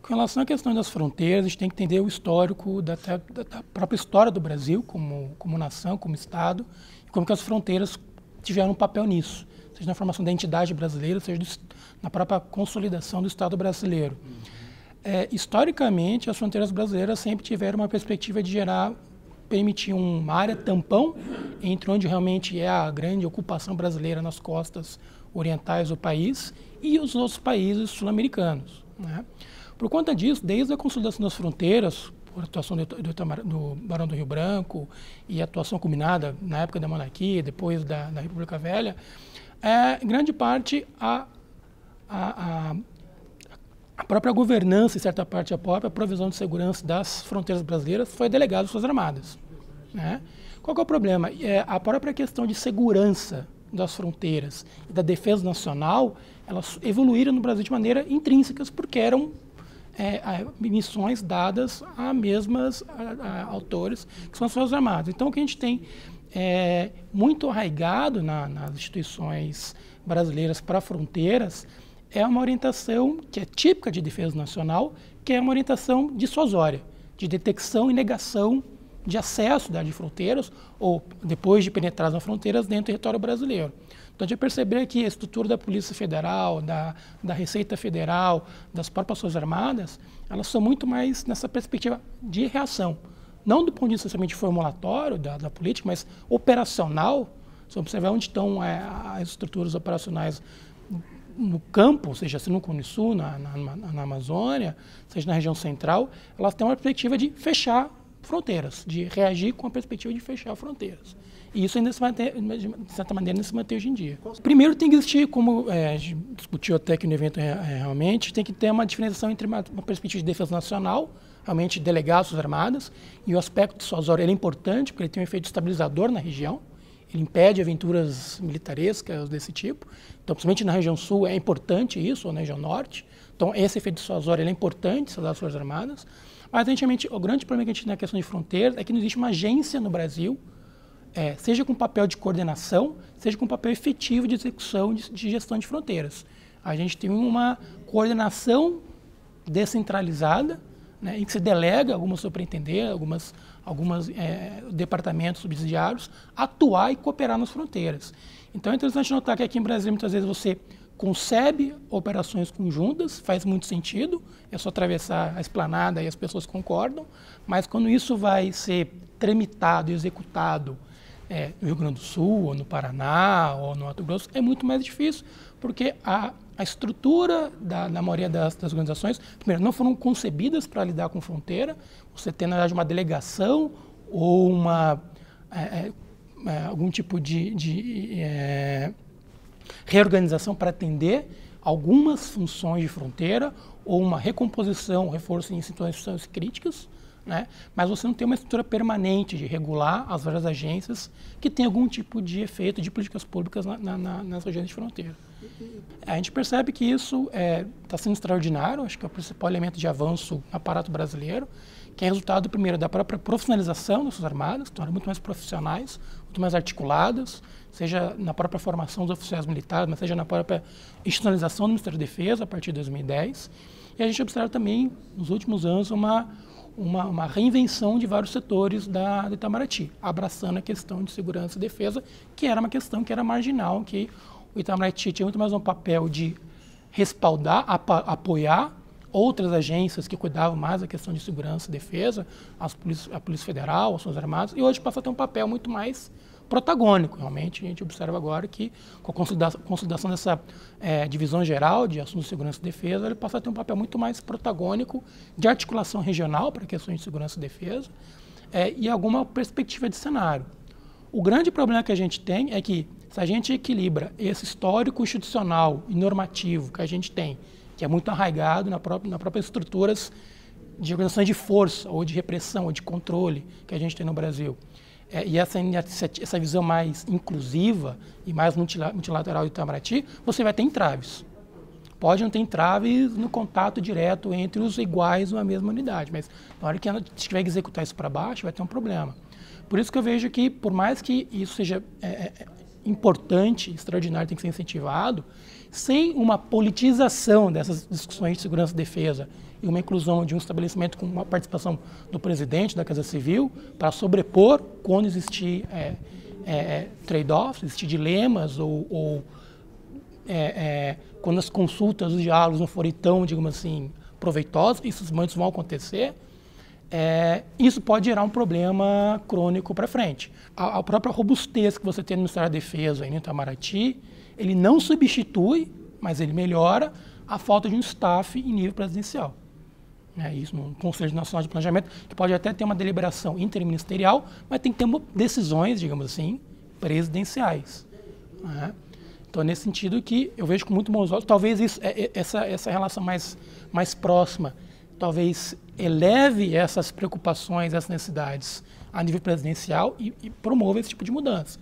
Com relação à questão das fronteiras, a gente tem que entender o histórico da própria história do Brasil como nação, como Estado, e como que as fronteiras tiveram um papel nisso, seja na formação da entidade brasileira, seja na própria consolidação do Estado brasileiro. Historicamente, as fronteiras brasileiras sempre tiveram uma perspectiva de permitir uma área tampão entre onde realmente é a grande ocupação brasileira nas costas orientais do país e os outros países sul-americanos, né? Por conta disso, desde a consolidação das fronteiras, por atuação do Barão do Rio Branco e a atuação combinada na época da monarquia, depois da República Velha, em grande parte a própria governança, em certa parte a própria provisão de segurança das fronteiras brasileiras foi delegada às Forças Armadas, né? Qual que é o problema? A própria questão de segurança das fronteiras e da defesa nacional, elas evoluíram no Brasil de maneira intrínsecas porque eram missões dadas a mesmas autores, que são as Forças Armadas. Então, o que a gente tem muito arraigado nas instituições brasileiras para fronteiras é uma orientação que é típica de defesa nacional, que é uma orientação dissuasória, de detecção e negação de acesso de fronteiras ou, depois de penetrar nas fronteiras, dentro do território brasileiro. Então, a gente perceber que a estrutura da Polícia Federal, da Receita Federal, das próprias Forças Armadas, elas são muito mais nessa perspectiva de reação. Não do ponto de vista somente formulatório da política, mas operacional. Se observar onde estão as estruturas operacionais no campo, seja no Cone Sul, na Amazônia, seja na região central, elas têm uma perspectiva de fechar fronteiras, de reagir com a perspectiva de fechar fronteiras. E isso ainda se mantém, de certa maneira, se mantém hoje em dia. Primeiro tem que existir, como a gente discutiu até aqui no evento realmente, tem que ter uma diferenciação entre uma perspectiva de defesa nacional, realmente delegar as Forças Armadas, e o aspecto dissuasório ele é importante, porque ele tem um efeito estabilizador na região, ele impede aventuras militarescas desse tipo. Então, principalmente na região sul é importante isso, ou na região norte. Então, esse efeito dissuasório ele é importante, soldar as Forças Armadas. Mas, evidentemente, o grande problema que a gente tem na questão de fronteiras é que não existe uma agência no Brasil, seja com papel de coordenação, seja com papel efetivo de execução de gestão de fronteiras. A gente tem uma coordenação descentralizada, né, em que se delega algumas superintendentes, alguns departamentos subsidiários, atuar e cooperar nas fronteiras. Então é interessante notar que aqui em Brasília muitas vezes você concebe operações conjuntas, faz muito sentido, é só atravessar a esplanada e as pessoas concordam, mas quando isso vai ser tramitado e executado no Rio Grande do Sul, ou no Paraná, ou no Mato Grosso, é muito mais difícil, porque a estrutura da maioria das organizações, primeiro, não foram concebidas para lidar com fronteira. Você tem, na verdade, uma delegação ou algum tipo de reorganização para atender algumas funções de fronteira ou uma recomposição, reforço em situações críticas, né? Mas você não tem uma estrutura permanente de regular as várias agências que tem algum tipo de efeito de políticas públicas nas regiões de fronteira. A gente percebe que isso está sendo extraordinário, acho que é o principal elemento de avanço no aparato brasileiro, que é resultado, primeiro, da própria profissionalização das Forças Armadas, que tornam muito mais profissionais, muito mais articuladas, seja na própria formação dos oficiais militares, mas seja na própria institucionalização do Ministério da Defesa, a partir de 2010. E a gente observa também, nos últimos anos, uma reinvenção de vários setores do Itamaraty, abraçando a questão de segurança e defesa, que era uma questão que era marginal, que o Itamaraty tinha muito mais um papel de respaldar, apoiar outras agências que cuidavam mais da questão de segurança e defesa, a Polícia Federal, as Forças Armadas, e hoje passa a ter um papel muito mais protagônico. Realmente, a gente observa agora que, com a consolidação dessa divisão geral de assuntos de segurança e defesa, ele passa a ter um papel muito mais protagônico de articulação regional para questões de segurança e defesa e alguma perspectiva de cenário. O grande problema que a gente tem é que, se a gente equilibra esse histórico institucional e normativo que a gente tem, que é muito arraigado nas próprias estruturas de organização de força, ou de repressão, ou de controle que a gente tem no Brasil, e essa visão mais inclusiva e mais multilateral do Itamaraty, você vai ter entraves. Pode não ter entraves no contato direto entre os iguais numa mesma unidade, mas na hora que a gente tiver que executar isso para baixo, vai ter um problema. Por isso que eu vejo que, por mais que isso seja importante, extraordinário, tem que ser incentivado, sem uma politização dessas discussões de segurança e defesa e uma inclusão de um estabelecimento com uma participação do presidente da Casa Civil para sobrepor quando existir trade-offs, existir dilemas ou quando as consultas, os diálogos não forem tão, digamos assim, proveitosos, esses momentos vão acontecer, isso pode gerar um problema crônico para frente. A própria robustez que você tem no Ministério da Defesa e no Itamaraty, ele não substitui, mas ele melhora a falta de um staff em nível presidencial. Isso no Conselho Nacional de Planejamento, que pode até ter uma deliberação interministerial, mas tem que ter decisões, digamos assim, presidenciais. Então, nesse sentido que eu vejo com muito bons olhos, talvez essa relação mais próxima, talvez eleve essas preocupações, essas necessidades a nível presidencial e promova esse tipo de mudança.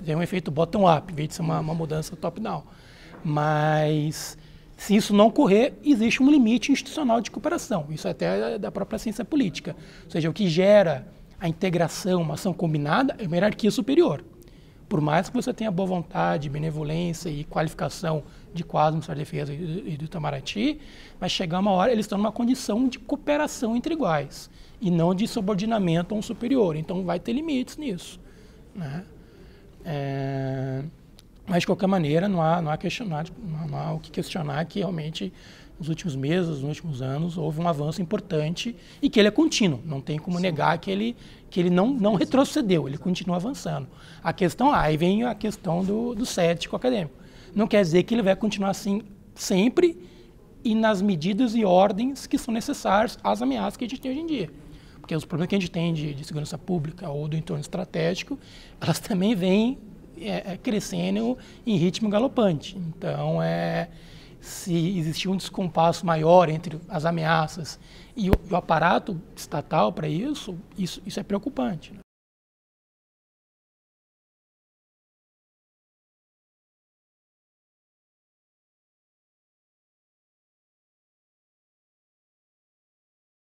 Tem um efeito bottom-up, em vez de ser uma mudança top-down. Mas, se isso não ocorrer, existe um limite institucional de cooperação. Isso até é da própria ciência política. Ou seja, o que gera a integração, uma ação combinada, é uma hierarquia superior. Por mais que você tenha boa vontade, benevolência e qualificação de quadros do Ministério da Defesa e do Itamaraty, vai chegar uma hora, eles estão numa condição de cooperação entre iguais e não de subordinamento a um superior. Então, vai ter limites nisso. Mas, de qualquer maneira, não há o que questionar que realmente, nos últimos meses, nos últimos anos, houve um avanço importante e que ele é contínuo. Não tem como negar que ele não retrocedeu, ele continua avançando. Aí vem a questão do cético acadêmico. Não quer dizer que ele vai continuar assim sempre e nas medidas e ordens que são necessárias às ameaças que a gente tem hoje em dia. Porque os problemas que a gente tem de segurança pública ou do entorno estratégico, elas também vêm crescendo em ritmo galopante. Então, se existir um descompasso maior entre as ameaças e o aparato estatal para isso é preocupante.